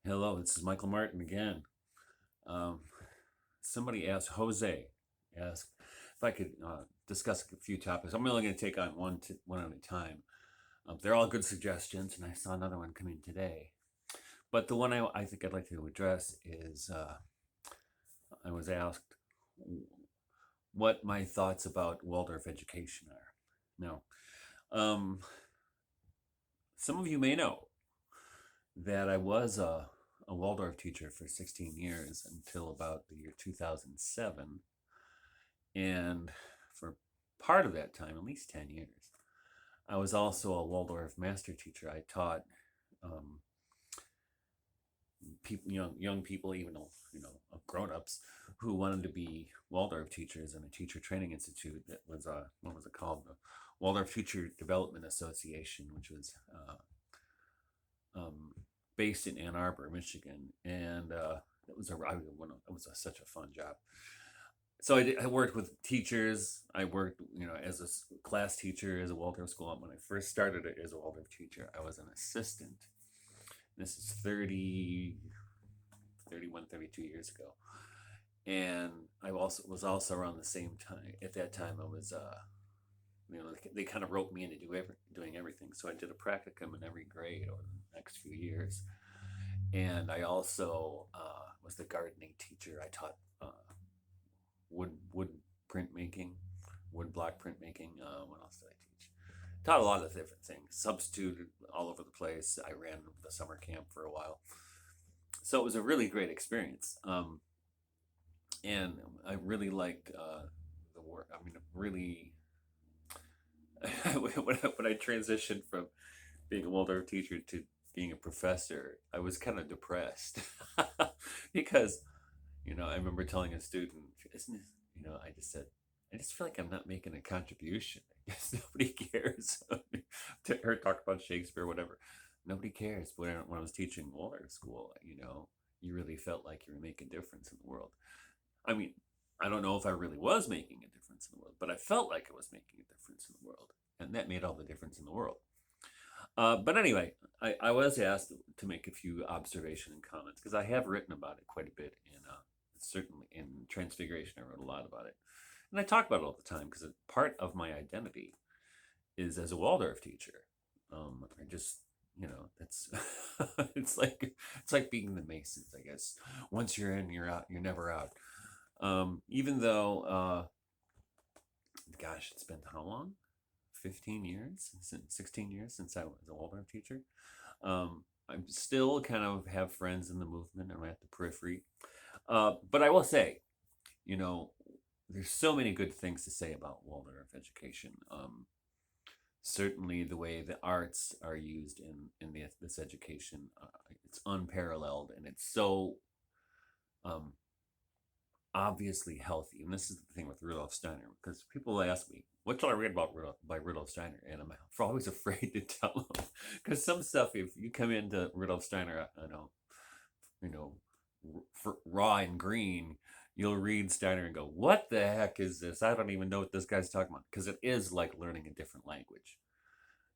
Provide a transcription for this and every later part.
Hello, this is Michael Martin again. Um, somebody asked, Jose asked if I could discuss a few topics. I'm only going to take on one at a time. They're all good suggestions, and I saw another one come in today. But the one I think I'd like to address is I was asked what my thoughts about Waldorf education are. Now, um, some of you may know that I was a Waldorf teacher for 16 years until about the year 2007. And for part of that time, at least 10 years, I was also a Waldorf master teacher. I taught um, people, young people, even grown-ups who wanted to be Waldorf teachers in a teacher training institute that was what was it called? The Waldorf Teacher Development Association, which was um, based in Ann Arbor, Michigan, and it was such a fun job. So I worked with teachers. I worked, as a class teacher, as a Waldorf school. When I first started as a Waldorf teacher, I was an assistant. This is 30, 31, 32 years ago. And I also was also around the same time. At that time, I was, they kind of roped me into doing everything. So I did a practicum in every grade over the next few years. And I also was the gardening teacher. I taught wood printmaking, wood block printmaking. What else did I teach? Taught a lot of different things. Substituted all over the place. I ran the summer camp for a while, so it was a really great experience. And I really liked the work. I mean, really, when I transitioned from being a Waldorf teacher to being a professor, I was kind of depressed because I remember telling a student, isn't it, I just said, I just feel like I'm not making a contribution. I guess nobody cares. To her talk about Shakespeare, whatever. Nobody cares. But when I was teaching Waldorf school, you really felt like you were making a difference in the world. I mean, I don't know if I really was making a difference in the world, but I felt like I was making a difference in the world. And that made all the difference in the world. But anyway, I was asked to make a few observations and comments because I have written about it quite a bit certainly in Transfiguration. I wrote a lot about it, and I talk about it all the time because part of my identity is as a Waldorf teacher. I just that's it's like being the Masons, I guess. Once you're in, you're out. You're never out. Even though, gosh, it's been how long? 15 years, 16 years since I was a Waldorf teacher. I'm still kind of have friends in the movement. I'm at the periphery. But I will say, you know, there's so many good things to say about Waldorf education. Certainly, the way the arts are used in this education, it's unparalleled, and it's so um, obviously healthy. And this is the thing with Rudolf Steiner, because people ask me, what should I read about Rudolf Steiner? And I'm always afraid to tell them, because some stuff, if you come into Rudolf Steiner, you know, raw and green, you'll read Steiner and go, what the heck is this? I don't even know what this guy's talking about, because it is like learning a different language.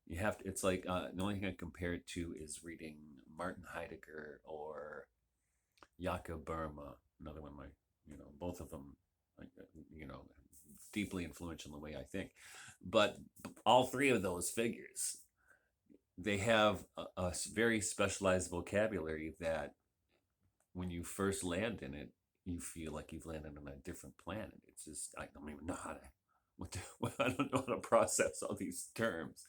You have to, it's like the only thing I compare it to is reading Martin Heidegger or Jakob Burma, another one of my, both of them, you know, deeply influential in the way I think. But all three of those figures, they have a very specialized vocabulary that when you first land in it, you feel like you've landed on a different planet. It's just, I don't even know how to, I don't know how to process all these terms.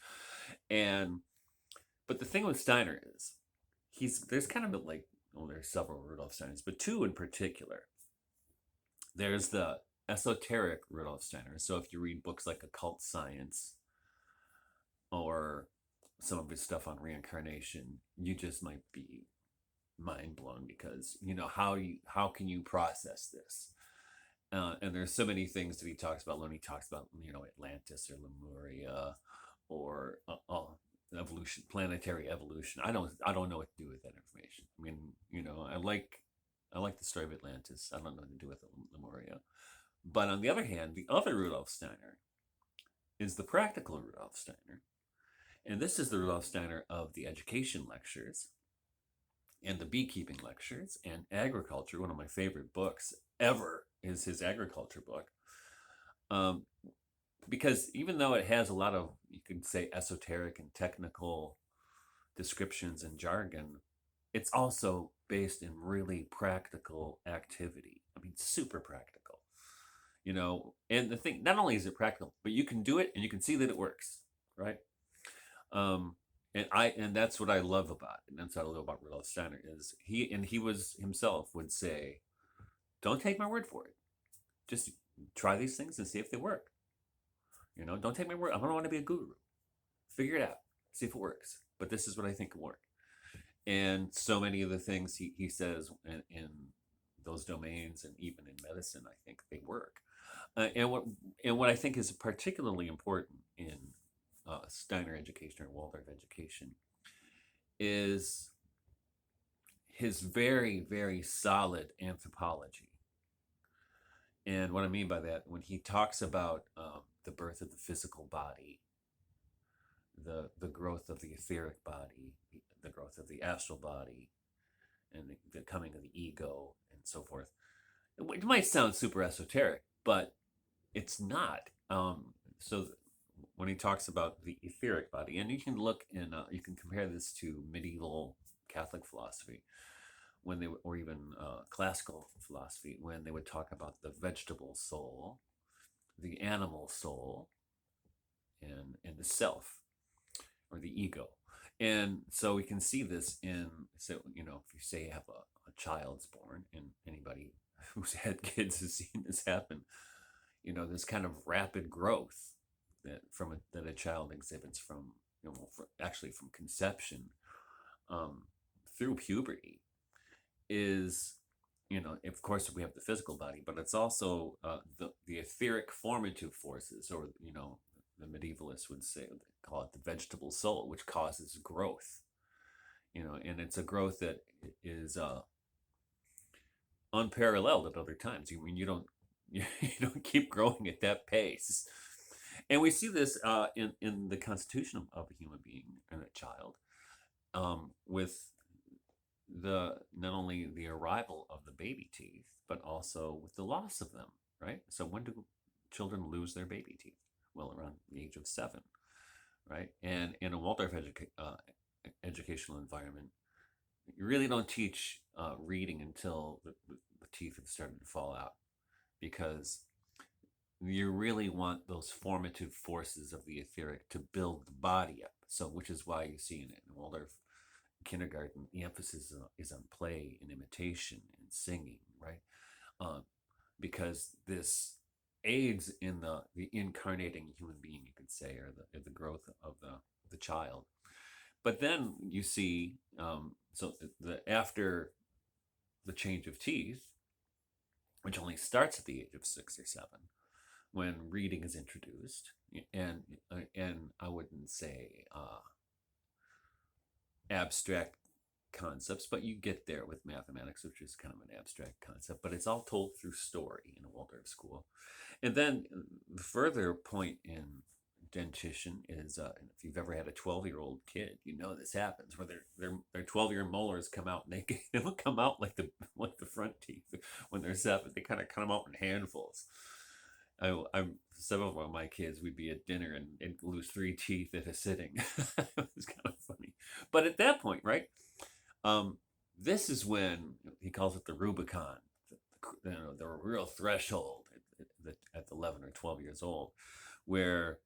And, but the thing with Steiner is, there's kind of like, well, there's several Rudolf Steiners, but two in particular. There's the esoteric Rudolf Steiner. So if you read books like Occult Science or some of his stuff on reincarnation, you just might be mind blown because how can you process this? And there's so many things that he talks about when he talks about Atlantis or Lemuria or evolution, planetary evolution. I don't know what to do with that information. I mean, I like the story of Atlantis. I don't know what to do with Lemuria. But on the other hand, the other Rudolf Steiner is the practical Rudolf Steiner. And this is the Rudolf Steiner of the education lectures. and the beekeeping lectures and agriculture. One of my favorite books ever is his agriculture book. Um, because even though it has a lot of, you could say, esoteric and technical descriptions and jargon, it's also based in really practical activity. I mean, super practical, And the thing, not only is it practical, but you can do it and you can see that it works, right? Um, and that's what I love about it. And that's what I love about Rudolf Steiner is he was himself would say, don't take my word for it. Just try these things and see if they work. Don't take my word. I don't want to be a guru. Figure it out. See if it works. But this is what I think will work. And so many of the things he says in those domains and even in medicine, I think they work. And what I think is particularly important in Steiner education or Waldorf education is his very, very solid anthropology. And what I mean by that, when he talks about the birth of the physical body, the growth of the etheric body, the growth of the astral body, and the coming of the ego, and so forth, it might sound super esoteric, but it's not. So when he talks about the etheric body, and you can look in, you can compare this to medieval Catholic philosophy, when they or even classical philosophy, when they would talk about the vegetable soul, the animal soul, and the self or the ego. And so we can see this in, so if you say you have a child's born, and anybody who's had kids has seen this happen, this kind of rapid growth that a child exhibits from actually from conception through puberty is, of course we have the physical body, but it's also the etheric formative forces, or the medievalists would say, call it the vegetable soul, which causes growth, and it's a growth that is unparalleled at other times. You don't you don't keep growing at that pace. And we see this in the constitution of a human being and a child, with not only the arrival of the baby teeth, but also with the loss of them, right? So when do children lose their baby teeth? Well, around the age of 7, right? And in a Waldorf educational environment, you really don't teach reading until the teeth have started to fall out, because you really want those formative forces of the etheric to build the body up. So, which is why you see in Waldorf kindergarten, the emphasis is on play and imitation and singing, right? Because this aids in the incarnating human being, you could say, or the growth of the child. But then you see, after the change of teeth, which only starts at the age of 6 or 7, when reading is introduced, and I wouldn't say abstract concepts, but you get there with mathematics, which is kind of an abstract concept, but it's all told through story in a Waldorf school. And then the further point in dentition is, if you've ever had a 12-year-old kid, this happens, where their 12-year molars come out, and they don't come out like the front teeth when they're 7. They kind of come out in handfuls. Several of my kids, we'd be at dinner and lose 3 teeth at a sitting. It was kind of funny. But at that point, right, this is when he calls it the Rubicon, the real threshold at 11 or 12 years old, where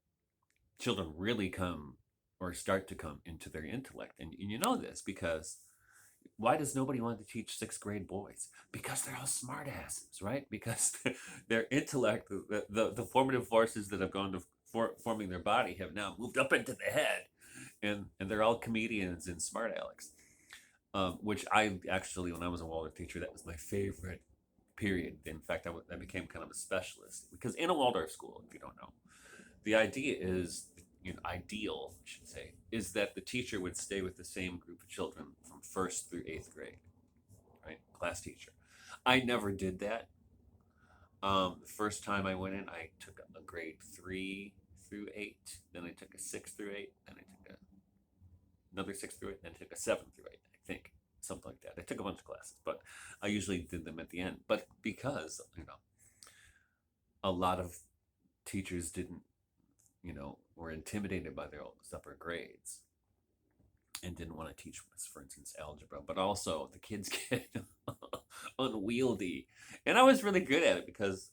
children really come or start to come into their intellect. And you know this because why does nobody want to teach 6th grade boys? Because they're all smart asses, right? Because their intellect, the formative forces that have gone to forming their body have now moved up into the head, and they're all comedians and smart alecks. Which I actually, when I was a Waldorf teacher, that was my favorite period. In fact, I became kind of a specialist, because in a Waldorf school, if you don't know, the idea is, ideal, I should say, is that the teacher would stay with the same group of children from 1st through 8th grade, right? Class teacher. I never did that. The first time I went in, I took a grade 3 through 8, then I took a 6 through 8, then I took another 6 through 8, then I took a 7 through 8, I think, something like that. took a bunch of classes, but I usually did them at the end. But because, a lot of teachers didn't, were intimidated by their upper grades and didn't want to teach, for instance, algebra, but also the kids get unwieldy. And I was really good at it because,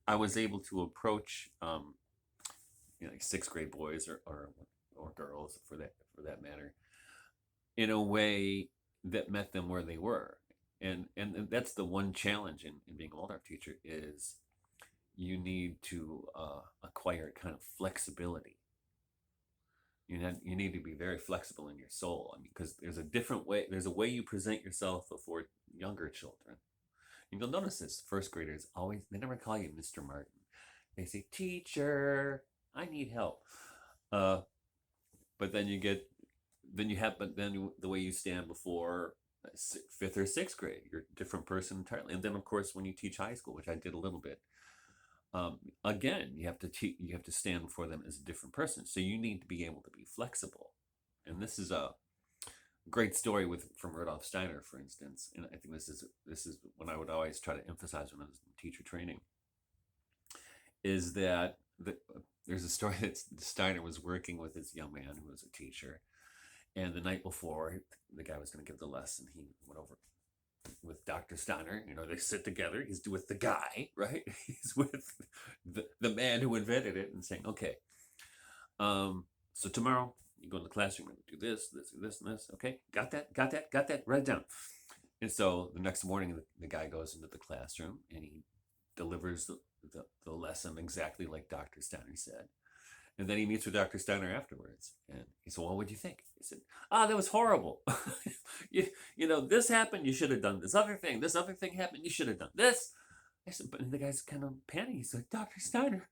I was able to approach, like sixth grade boys or girls for that matter, in a way that met them where they were. And that's the one challenge in being a Waldorf teacher is you need to acquire kind of flexibility. You need to be very flexible in your soul. I mean, because there's a way you present yourself before younger children. And you'll notice this, first graders they never call you Mr. Martin. They say, teacher, I need help. But then the way you stand before fifth or sixth grade, you're a different person entirely. And then of course, when you teach high school, which I did a little bit, again, you have to stand before them as a different person. So you need to be able to be flexible. And this is a great story from Rudolf Steiner, for instance. And I think this is what I would always try to emphasize when I was in teacher training, is that there's a story that Steiner was working with this young man who was a teacher. And the night before the guy was going to give the lesson, he went over with Dr. Steiner. They sit together. He's with the guy, right? He's with the man who invented it, and saying, okay, so tomorrow you go in the classroom and do this, and this. Okay, got that, write it down. And so the next morning, the guy goes into the classroom and he delivers the lesson exactly like Dr. Steiner said. And then he meets with Dr. Steiner afterwards. And he said, well, what do you think? He said, that was horrible. This happened, you should have done this other thing. This other thing happened, you should have done this. I said, but the guy's kind of panicking. He's like, Dr. Steiner,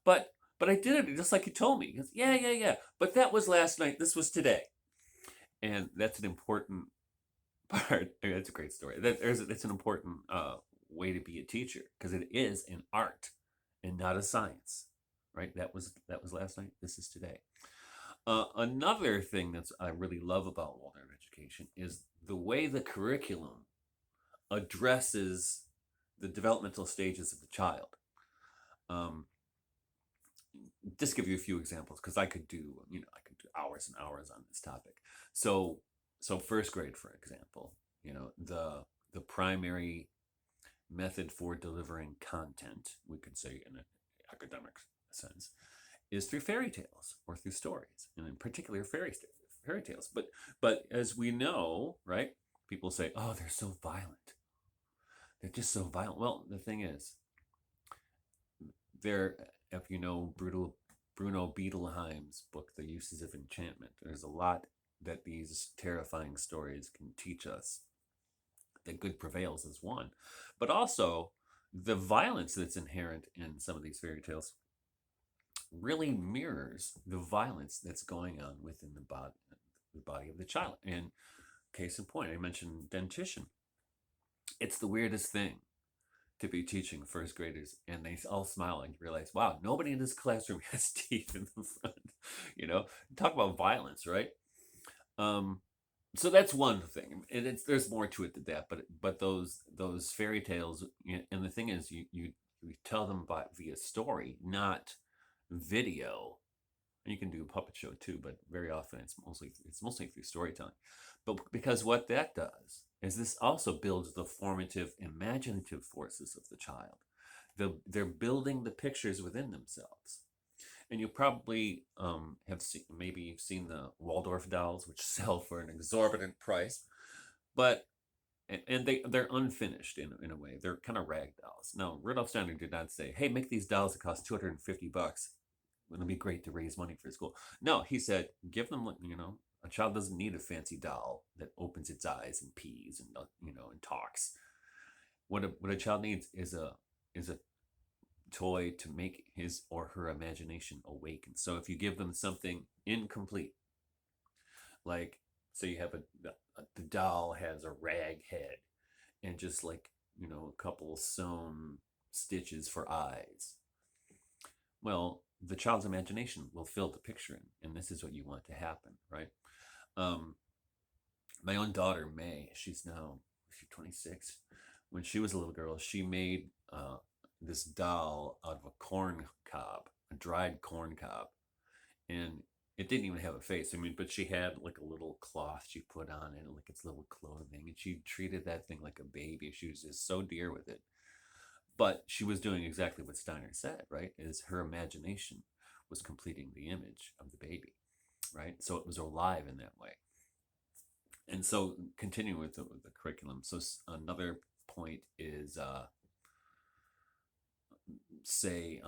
but I did it just like you told me. He goes, yeah. But that was last night. This was today. And that's an important part. I mean, that's a great story. It's an important way to be a teacher, because it is an art and not a science. Right? That was last night. This is today. Another thing I really love about Waldorf education is the way the curriculum addresses the developmental stages of the child. Just give you a few examples, because I could do hours and hours on this topic. So first grade, for example, the primary method for delivering content, we could say in an academic sense, is through fairy tales or through stories, and in particular fairy tales. But as we know, right, people say, oh, they're so violent. They're just so violent. Well, the thing is, if you know Bruno Beetleheim's book, The Uses of Enchantment, there's a lot that these terrifying stories can teach us. That good prevails is one, but also the violence that's inherent in some of these fairy tales really mirrors the violence that's going on within the body of the child. And case in point, I mentioned dentition. It's the weirdest thing to be teaching first graders, and they all smile and realize, wow, nobody in this classroom has teeth in the front. Talk about violence, right? So that's one thing, and there's more to it than that. But those fairy tales, and the thing is, you tell them via story, not video. You can do a puppet show too, but very often it's mostly through storytelling. But because what that does is this also builds the formative, imaginative forces of the child. They're building the pictures within themselves. And you probably have seen the Waldorf dolls, which sell for an exorbitant price, but they're unfinished in a way. They're kind of rag dolls. Now, Rudolf Steiner did not say, "Hey, make these dolls that cost $250. It'll be great to raise money for school." No, he said, give them, a child doesn't need a fancy doll that opens its eyes and pees and and talks. What a child needs is a toy to make his or her imagination awaken. So if you give them something incomplete, like, so you have the doll has a rag head and just a couple sewn stitches for eyes. Well, the child's imagination will fill the picture in, and this is what you want to happen, right? My own daughter, May, she's 26. When she was a little girl, she made this doll out of a corn cob, a dried corn cob. And it didn't even have a face. I mean, but she had like a little cloth she put on it, like its little clothing. And she treated that thing like a baby. She was just so dear with it. But she was doing exactly what Steiner said, right? Is her imagination was completing the image of the baby, right? So it was alive in that way. And so continuing with the curriculum. So another point is, say,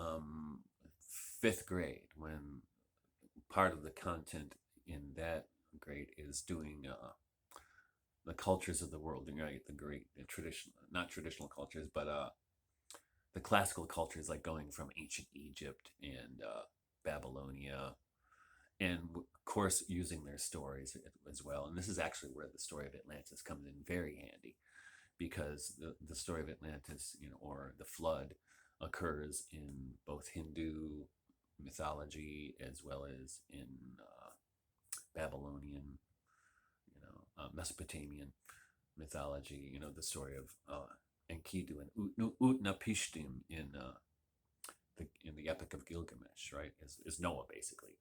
fifth grade, when part of the content in that grade is doing the cultures of the world, right? The traditional, not traditional cultures, but the classical cultures, like going from ancient Egypt and Babylonia, and of course using their stories as well. And this is actually where the story of Atlantis comes in very handy, because the story of Atlantis, or the flood, occurs in both Hindu mythology as well as in Babylonian, Mesopotamian mythology. The story of Enkidu and Utnapishtim in the Epic of Gilgamesh, right? Is Noah, basically,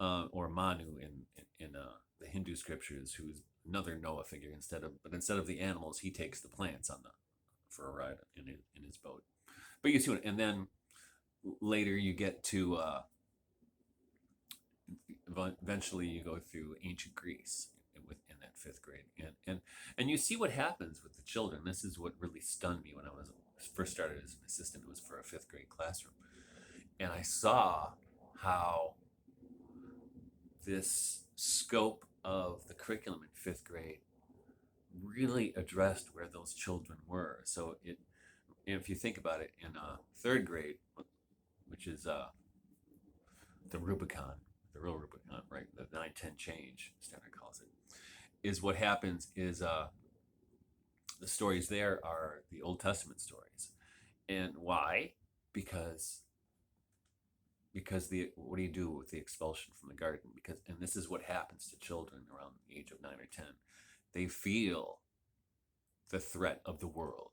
or Manu in the Hindu scriptures, who's another Noah figure. Instead of the animals, he takes the plants for a ride in his boat. But you see what, and then later you get to eventually you go through ancient Greece in that fifth grade, and you see what happens with the children. This is what really stunned me when I was first started as an assistant. It was for a fifth grade classroom, and I saw how this scope of the curriculum in fifth grade really addressed where those children were. So if you think about it, in third grade, which is the Rubicon, the real Rubicon, right? The 9-10 change, Steiner calls it, is what happens is the stories there are the Old Testament stories. And why? Because what do you do with the expulsion from the garden? And this is what happens to children around the age of 9 or 10. They feel the threat of the world.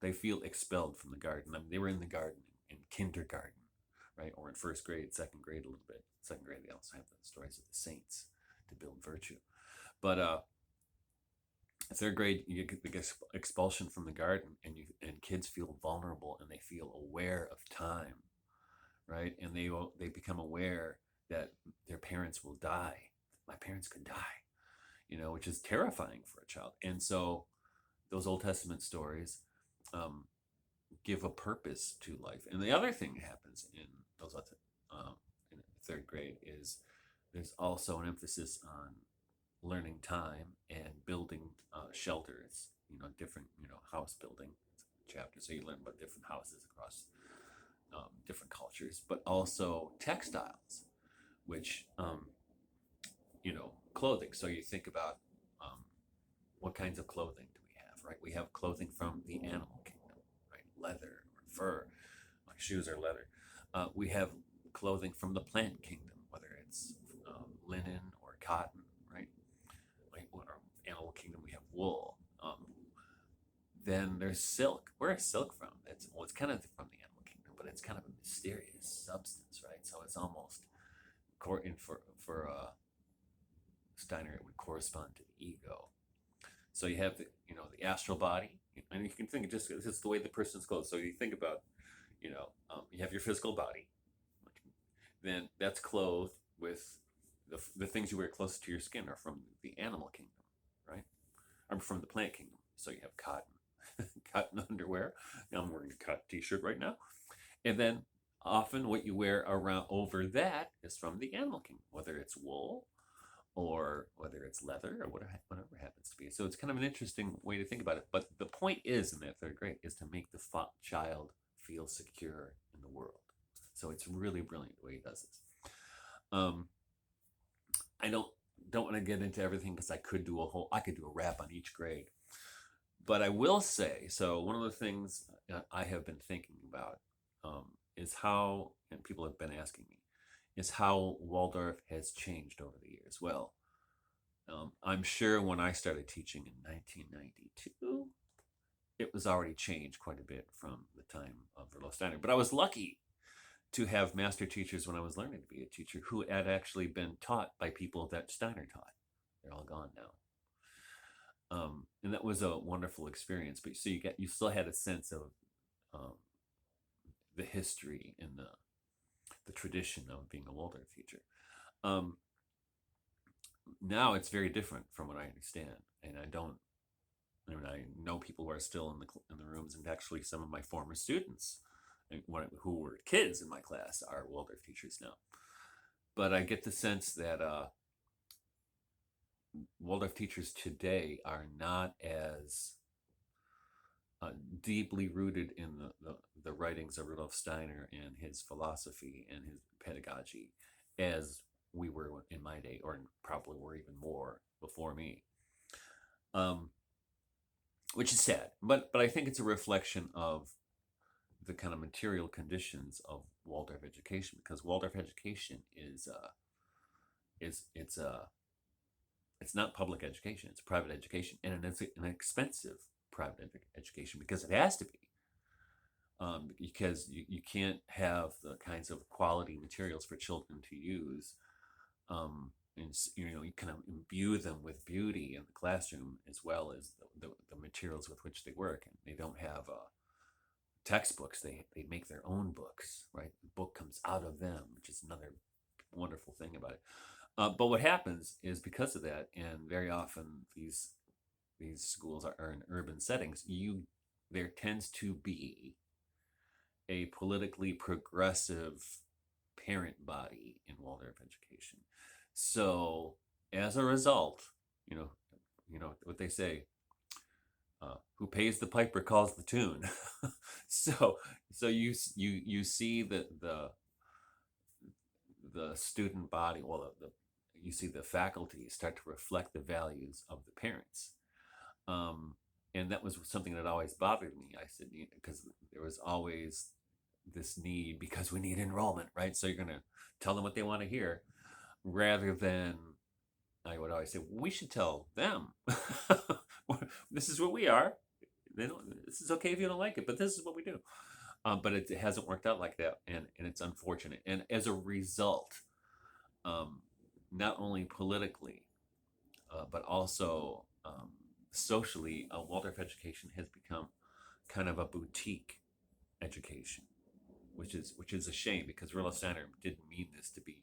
They feel expelled from the garden. I mean, they were in the garden in kindergarten, right? Or in first grade, second grade, a little bit. Second grade, they also have the stories of the saints to build virtue. But third grade, you get the expulsion from the garden, and kids feel vulnerable, and they feel aware of time, right? And they become aware that their parents will die. My parents could die, which is terrifying for a child. And so those Old Testament stories give a purpose to life. And the other thing that happens in those in third grade is there's also an emphasis on learning time and building shelters, different, house building chapters. So you learn about different houses across different cultures, but also textiles, which, clothing. So you think about what kinds of clothing do we have, right? We have clothing from the animal kingdom, right? Leather or fur, like shoes are leather. We have clothing from the plant kingdom, whether it's linen or cotton, right? Like our animal kingdom, we have wool. Then there's silk. Where is silk from? It's kind of from the animal kingdom, but it's kind of a mysterious substance, right? So it's almost for Steiner, it would correspond to the ego. So you have the astral body, and you can think of just the way the person's clothed. So you think about, you have your physical body, then that's clothed with the things you wear closest to your skin are from the animal kingdom, right? Or from the plant kingdom. So you have cotton, cotton underwear. Now I'm wearing a cotton t-shirt right now. And then often what you wear around over that is from the animal kingdom, whether it's wool or whether it's leather or whatever happens to be. So it's kind of an interesting way to think about it. But the point is, in that third grade, is to make the child feel secure in the world. So it's really brilliant the way he does this. I don't want to get into everything, because I could do a wrap on each grade. But I will say, so one of the things I have been thinking about is how, and people have been asking me, is how Waldorf has changed over the years. Well, I'm sure when I started teaching in 1992, it was already changed quite a bit from the time of Rudolf Steiner. But I was lucky to have master teachers when I was learning to be a teacher who had actually been taught by people that Steiner taught. They're all gone now. And that was a wonderful experience. But so you still had a sense of um, the history and the tradition of being a Waldorf teacher. Um, Now it's very different from what I understand, and I don't. I mean, I know people who are still in the rooms, and actually some of my former students, who were kids in my class, are Waldorf teachers now. But I get the sense that Waldorf teachers today are not as deeply rooted in the writings of Rudolf Steiner and his philosophy and his pedagogy as we were in my day, or probably were even more before me. Which is sad, but I think it's a reflection of the kind of material conditions of Waldorf education, because Waldorf education is it's not public education; it's private education, and it's an expensive private education because it has to be. Because you can't have the kinds of quality materials for children to use, and you kind of imbue them with beauty in the classroom as well as the materials with which they work. And they don't have textbooks; they make their own books, right? The book comes out of them, which is another wonderful thing about it. But what happens is, because of that, and very often these schools are in urban settings, there tends to be a politically progressive parent body in Waldorf education. So as a result, you know what they say: who pays the piper calls the tune. so you see the student body, well, you see the faculty start to reflect the values of the parents. And that was something that always bothered me. I said, because there was always this need, because we need enrollment, right? So you're going to tell them what they want to hear, rather than, I would always say, we should tell them, this is what we are. This is okay if you don't like it, but this is what we do. But it hasn't worked out like that, and it's unfortunate. And as a result, not only politically, but also socially, Waldorf education has become kind of a boutique education, which is a shame, because Rudolf Steiner didn't mean this to be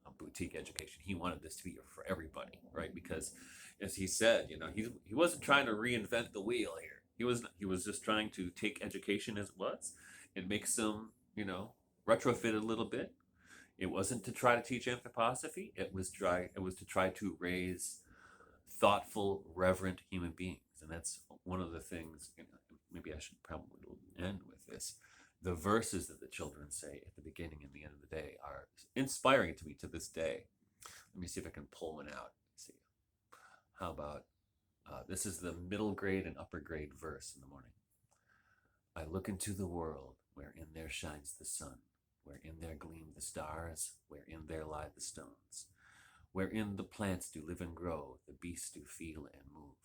a boutique education. He wanted this to be for everybody, right? Because, as he said, he wasn't trying to reinvent the wheel here. He was just trying to take education as it was and make some, retrofit a little bit. It wasn't to try to teach anthroposophy. It was to try to raise thoughtful, reverent human beings, and that's one of the things. Maybe I should probably end with this. The verses that the children say at the beginning and the end of the day are inspiring to me to this day. Let me see if I can pull one out. Let's see. How about this is the middle grade and upper grade verse in the morning. I look into the world, wherein there shines the sun, wherein there gleam the stars, wherein there lie the stones, wherein the plants do live and grow, the beasts do feel and move,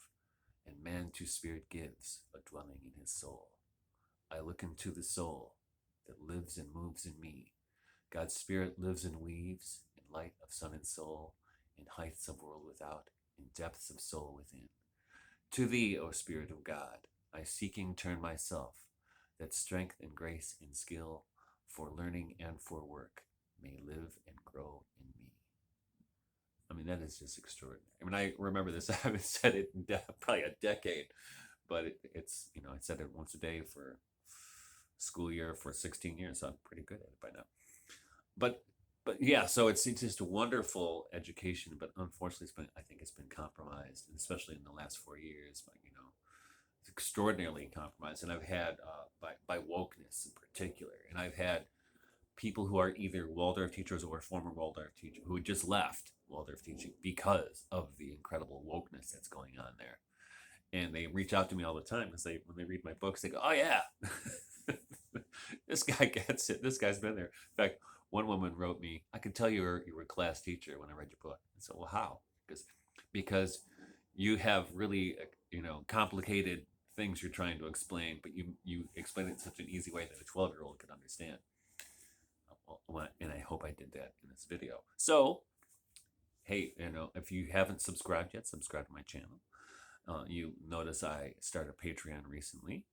and man to spirit gives a dwelling in his soul. I look into the soul that lives and moves in me. God's spirit lives and weaves in light of sun and soul, in heights of world without, in depths of soul within. To thee, O Spirit of God, I seeking turn myself, that strength and grace and skill for learning and for work may live and grow in me. I mean, that is just extraordinary. I mean, I remember this. I haven't said it in probably a decade, but it's I said it once a day for school year for 16 years, so I'm pretty good at it by now. But yeah, so it's just a wonderful education, but unfortunately, I think it's been compromised, and especially in the last 4 years. But it's extraordinarily compromised, and I've had by wokeness in particular, and I've had people who are either Waldorf teachers or former Waldorf teachers who had just left Waldorf teaching because of the incredible wokeness that's going on there. And they reach out to me all the time because when they read my books, they go, "Oh yeah, this guy gets it. This guy's been there." In fact, one woman wrote me, "I could tell you were a class teacher when I read your book." I said, "Well, how?" Because because you have really, complicated things you're trying to explain, but you explain it in such an easy way that a 12-year-old can understand. And I hope I did that in this video. So, hey, if you haven't subscribed yet, subscribe to my channel. You notice I started Patreon recently.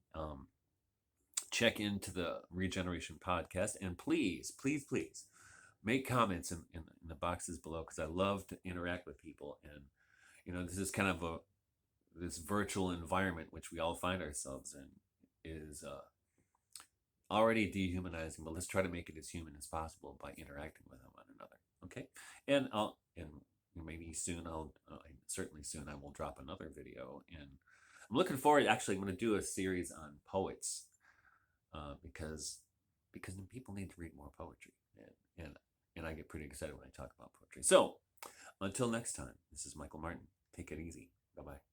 Check into the Regeneration Podcast, and please, please, please make comments in the boxes below, because I love to interact with people. And this is kind of this virtual environment which we all find ourselves in is already dehumanizing, but let's try to make it as human as possible by interacting with one another. Okay, and maybe soon certainly soon I will drop another video, and I'm looking forward. Actually, I'm going to do a series on poets, because people need to read more poetry, and I get pretty excited when I talk about poetry. So until next time, this is Michael Martin. Take it easy. Bye bye.